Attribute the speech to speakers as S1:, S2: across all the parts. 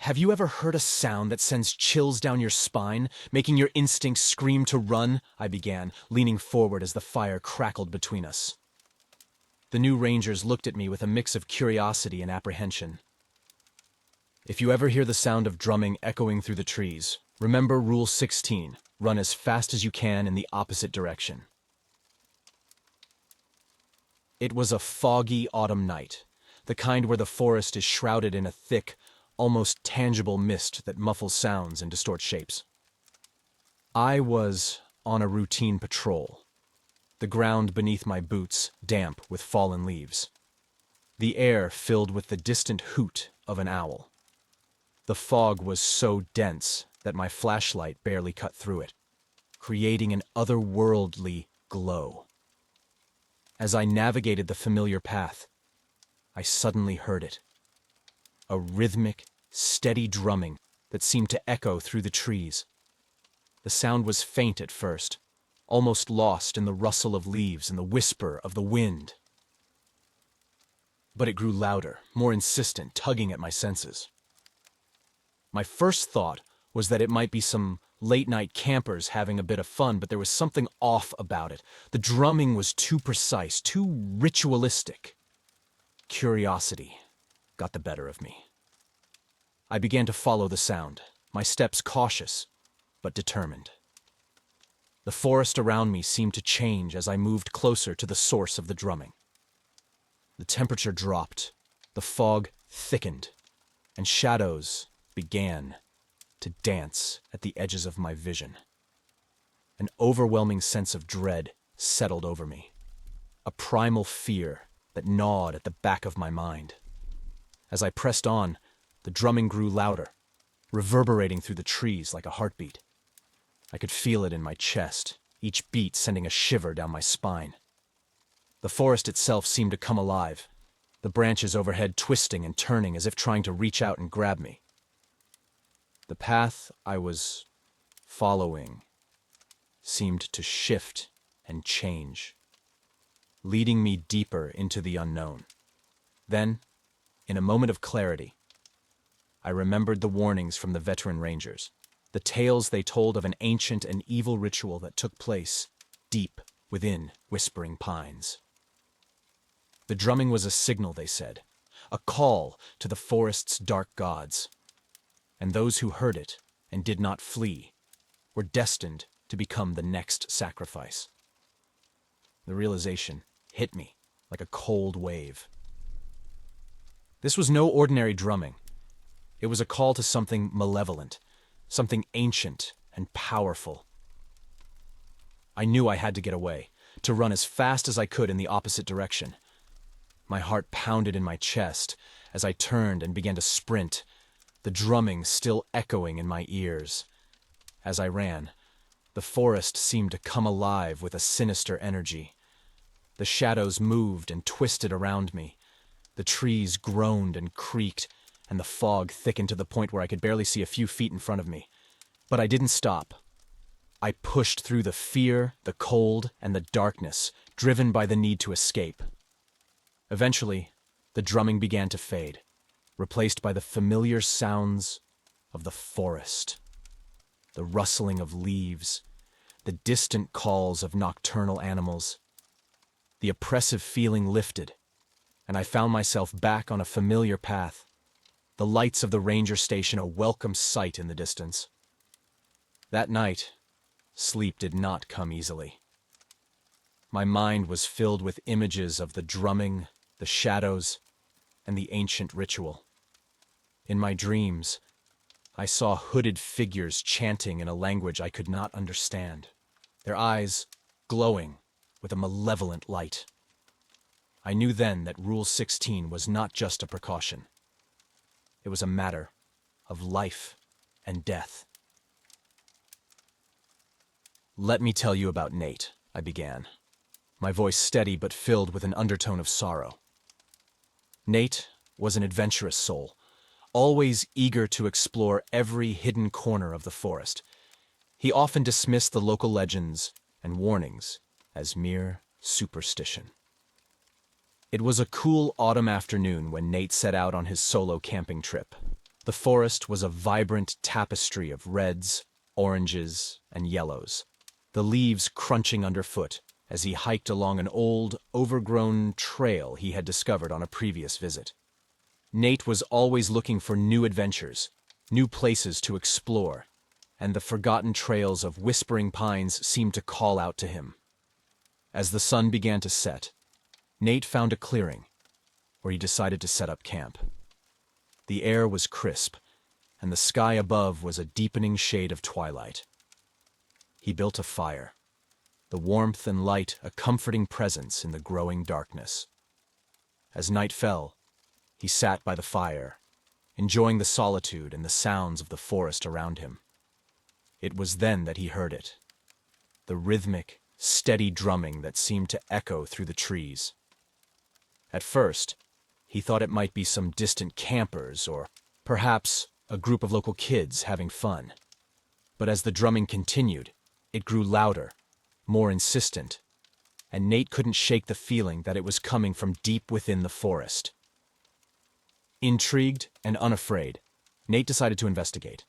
S1: Have you ever heard a sound that sends chills down your spine, making your instincts scream to run? I began, leaning forward as the fire crackled between us. The new rangers looked at me with a mix of curiosity and apprehension. If you ever hear the sound of drumming echoing through the trees, remember Rule 16, run as fast as you can in the opposite direction. It was a foggy autumn night, the kind where the forest is shrouded in a thick, almost tangible mist that muffles sounds and distorts shapes. I was on a routine patrol, the ground beneath my boots damp with fallen leaves, the air filled with the distant hoot of an owl. The fog was so dense that my flashlight barely cut through it, creating an otherworldly glow. As I navigated the familiar path, I suddenly heard it. A rhythmic, steady drumming that seemed to echo through the trees. The sound was faint at first, almost lost in the rustle of leaves and the whisper of the wind. But it grew louder, more insistent, tugging at my senses. My first thought was that it might be some late-night campers having a bit of fun, but there was something off about it. The drumming was too precise, too ritualistic. Curiosity got the better of me. I began to follow the sound, my steps cautious, but determined. The forest around me seemed to change as I moved closer to the source of the drumming. The temperature dropped, the fog thickened, and shadows began to dance at the edges of my vision. An overwhelming sense of dread settled over me, a primal fear that gnawed at the back of my mind. As I pressed on, the drumming grew louder, reverberating through the trees like a heartbeat. I could feel it in my chest, each beat sending a shiver down my spine. The forest itself seemed to come alive, the branches overhead twisting and turning as if trying to reach out and grab me. The path I was following seemed to shift and change, leading me deeper into the unknown. Then, in a moment of clarity, I remembered the warnings from the veteran rangers, the tales they told of an ancient and evil ritual that took place deep within Whispering Pines. The drumming was a signal, they said, a call to the forest's dark gods. And those who heard it and did not flee were destined to become the next sacrifice. The realization hit me like a cold wave. This was no ordinary drumming. It was a call to something malevolent, something ancient and powerful. I knew I had to get away, to run as fast as I could in the opposite direction. My heart pounded in my chest as I turned and began to sprint, the drumming still echoing in my ears. As I ran, the forest seemed to come alive with a sinister energy. The shadows moved and twisted around me. The trees groaned and creaked, and the fog thickened to the point where I could barely see a few feet in front of me. But I didn't stop. I pushed through the fear, the cold, and the darkness, driven by the need to escape. Eventually, the drumming began to fade, replaced by the familiar sounds of the forest. The rustling of leaves, the distant calls of nocturnal animals. The oppressive feeling lifted, and I found myself back on a familiar path, the lights of the ranger station a welcome sight in the distance. That night, sleep did not come easily. My mind was filled with images of the drumming, the shadows, and the ancient ritual. In my dreams, I saw hooded figures chanting in a language I could not understand, their eyes glowing with a malevolent light. I knew then that Rule 16 was not just a precaution. It was a matter of life and death. "Let me tell you about Nate," I began, my voice steady but filled with an undertone of sorrow. Nate was an adventurous soul, always eager to explore every hidden corner of the forest. He often dismissed the local legends and warnings as mere superstition. It was a cool autumn afternoon when Nate set out on his solo camping trip. The forest was a vibrant tapestry of reds, oranges, and yellows, the leaves crunching underfoot as he hiked along an old, overgrown trail he had discovered on a previous visit. Nate was always looking for new adventures, new places to explore, and the forgotten trails of whispering pines seemed to call out to him. As the sun began to set, Nate found a clearing where he decided to set up camp. The air was crisp, and the sky above was a deepening shade of twilight. He built a fire, the warmth and light a comforting presence in the growing darkness. As night fell, he sat by the fire, enjoying the solitude and the sounds of the forest around him. It was then that he heard it, the rhythmic, steady drumming that seemed to echo through the trees. At first, he thought it might be some distant campers or perhaps a group of local kids having fun. But as the drumming continued, it grew louder, more insistent, and Nate couldn't shake the feeling that it was coming from deep within the forest. Intrigued and unafraid, Nate decided to investigate.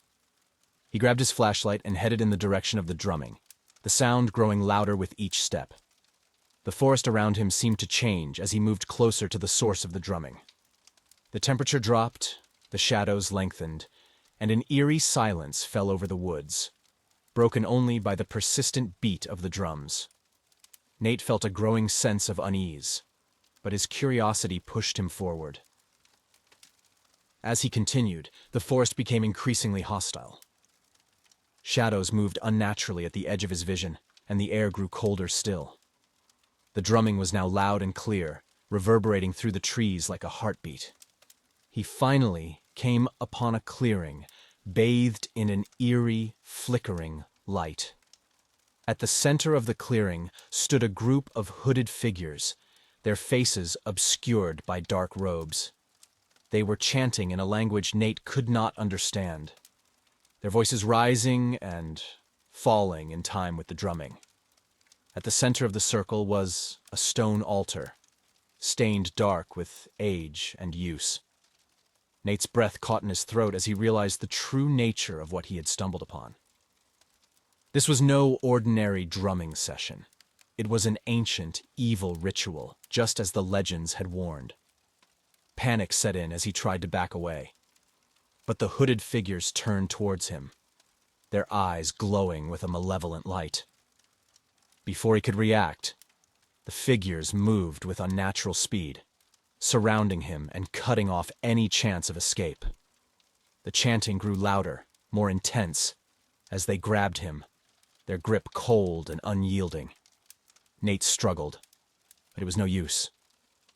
S1: He grabbed his flashlight and headed in the direction of the drumming, the sound growing louder with each step. The forest around him seemed to change as he moved closer to the source of the drumming. The temperature dropped, the shadows lengthened, and an eerie silence fell over the woods, broken only by the persistent beat of the drums. Nate felt a growing sense of unease, but his curiosity pushed him forward. As he continued, the forest became increasingly hostile. Shadows moved unnaturally at the edge of his vision, and the air grew colder still. The drumming was now loud and clear, reverberating through the trees like a heartbeat. He finally came upon a clearing, bathed in an eerie, flickering light. At the center of the clearing stood a group of hooded figures, their faces obscured by dark robes. They were chanting in a language Nate could not understand, their voices rising and falling in time with the drumming. At the center of the circle was a stone altar, stained dark with age and use. Nate's breath caught in his throat as he realized the true nature of what he had stumbled upon. This was no ordinary drumming session. It was an ancient, evil ritual, just as the legends had warned. Panic set in as he tried to back away. But the hooded figures turned towards him, their eyes glowing with a malevolent light. Before he could react, the figures moved with unnatural speed, surrounding him and cutting off any chance of escape. The chanting grew louder, more intense, as they grabbed him, their grip cold and unyielding. Nate struggled, but it was no use.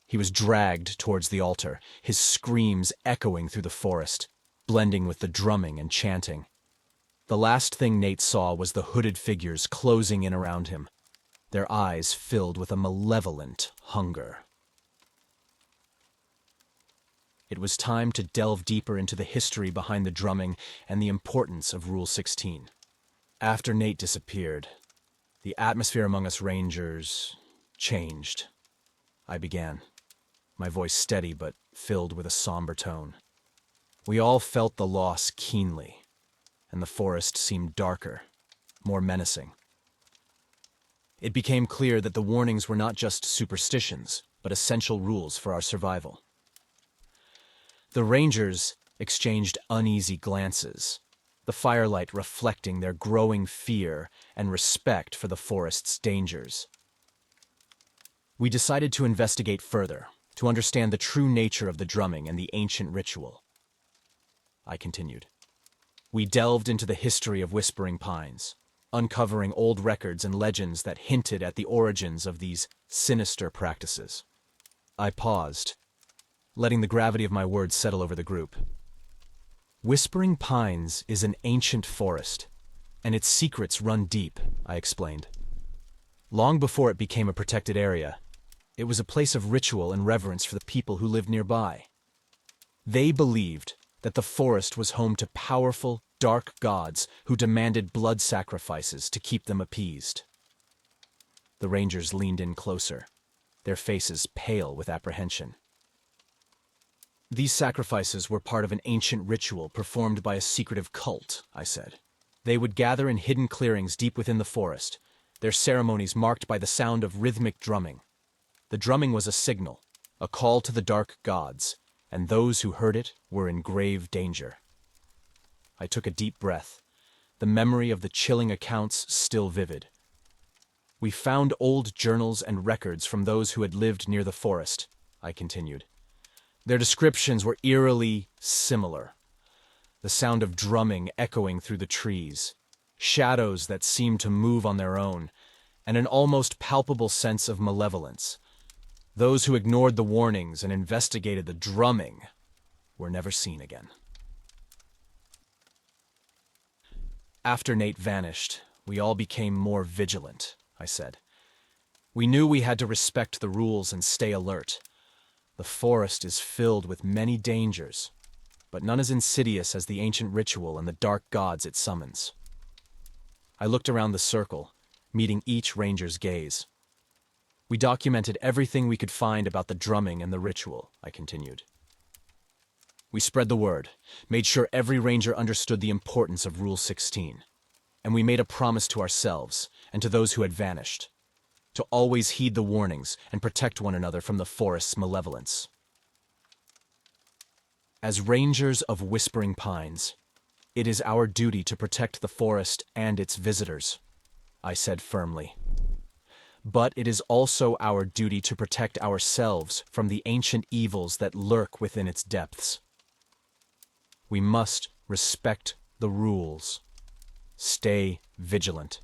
S1: He was dragged towards the altar, his screams echoing through the forest, blending with the drumming and chanting. The last thing Nate saw was the hooded figures closing in around him, their eyes filled with a malevolent hunger. It was time to delve deeper into the history behind the drumming and the importance of Rule 16. After Nate disappeared, the atmosphere among us rangers changed. I began, my voice steady but filled with a somber tone. We all felt the loss keenly, and the forest seemed darker, more menacing. It became clear that the warnings were not just superstitions, but essential rules for our survival. The rangers exchanged uneasy glances, the firelight reflecting their growing fear and respect for the forest's dangers. We decided to investigate further, to understand the true nature of the drumming and the ancient ritual. I continued. We delved into the history of Whispering Pines, uncovering old records and legends that hinted at the origins of these sinister practices. I paused, letting the gravity of my words settle over the group. Whispering Pines is an ancient forest, and its secrets run deep, I explained. Long before it became a protected area, it was a place of ritual and reverence for the people who lived nearby. They believed that the forest was home to powerful, dark gods who demanded blood sacrifices to keep them appeased. The rangers leaned in closer, their faces pale with apprehension. These sacrifices were part of an ancient ritual performed by a secretive cult, I said. They would gather in hidden clearings deep within the forest, their ceremonies marked by the sound of rhythmic drumming. The drumming was a signal, a call to the dark gods, and those who heard it were in grave danger. I took a deep breath, the memory of the chilling accounts still vivid. We found old journals and records from those who had lived near the forest, I continued. Their descriptions were eerily similar. The sound of drumming echoing through the trees, shadows that seemed to move on their own, and an almost palpable sense of malevolence. Those who ignored the warnings and investigated the drumming were never seen again. After Nate vanished, we all became more vigilant, I said. We knew we had to respect the rules and stay alert. The forest is filled with many dangers, but none as insidious as the ancient ritual and the dark gods it summons. I looked around the circle, meeting each ranger's gaze. We documented everything we could find about the drumming and the ritual, I continued. We spread the word, made sure every ranger understood the importance of Rule 16, and we made a promise to ourselves and to those who had vanished, to always heed the warnings and protect one another from the forest's malevolence. As rangers of Whispering Pines, it is our duty to protect the forest and its visitors, I said firmly. But it is also our duty to protect ourselves from the ancient evils that lurk within its depths. We must respect the rules, stay vigilant,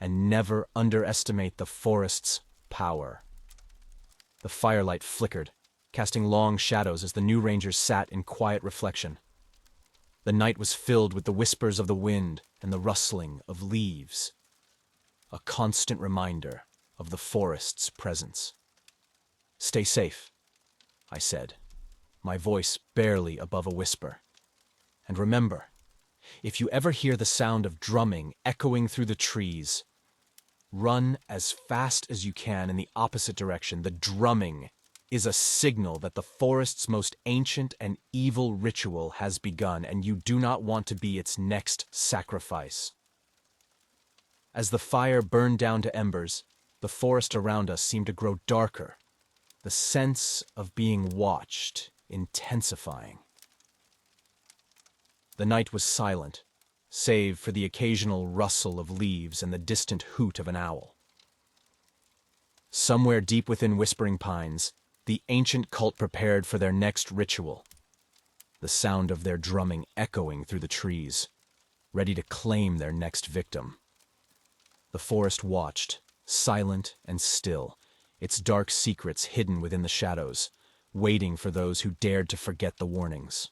S1: and never underestimate the forest's power. The firelight flickered, casting long shadows as the new rangers sat in quiet reflection. The night was filled with the whispers of the wind and the rustling of leaves, a constant reminder of the forest's presence. Stay safe, I said, my voice barely above a whisper. And remember, if you ever hear the sound of drumming echoing through the trees, run as fast as you can in the opposite direction. The drumming is a signal that the forest's most ancient and evil ritual has begun, and you do not want to be its next sacrifice. As the fire burned down to embers, the forest around us seemed to grow darker, the sense of being watched intensifying. The night was silent, save for the occasional rustle of leaves and the distant hoot of an owl. Somewhere deep within Whispering Pines, the ancient cult prepared for their next ritual, the sound of their drumming echoing through the trees, ready to claim their next victim. The forest watched, silent and still, its dark secrets hidden within the shadows, waiting for those who dared to forget the warnings.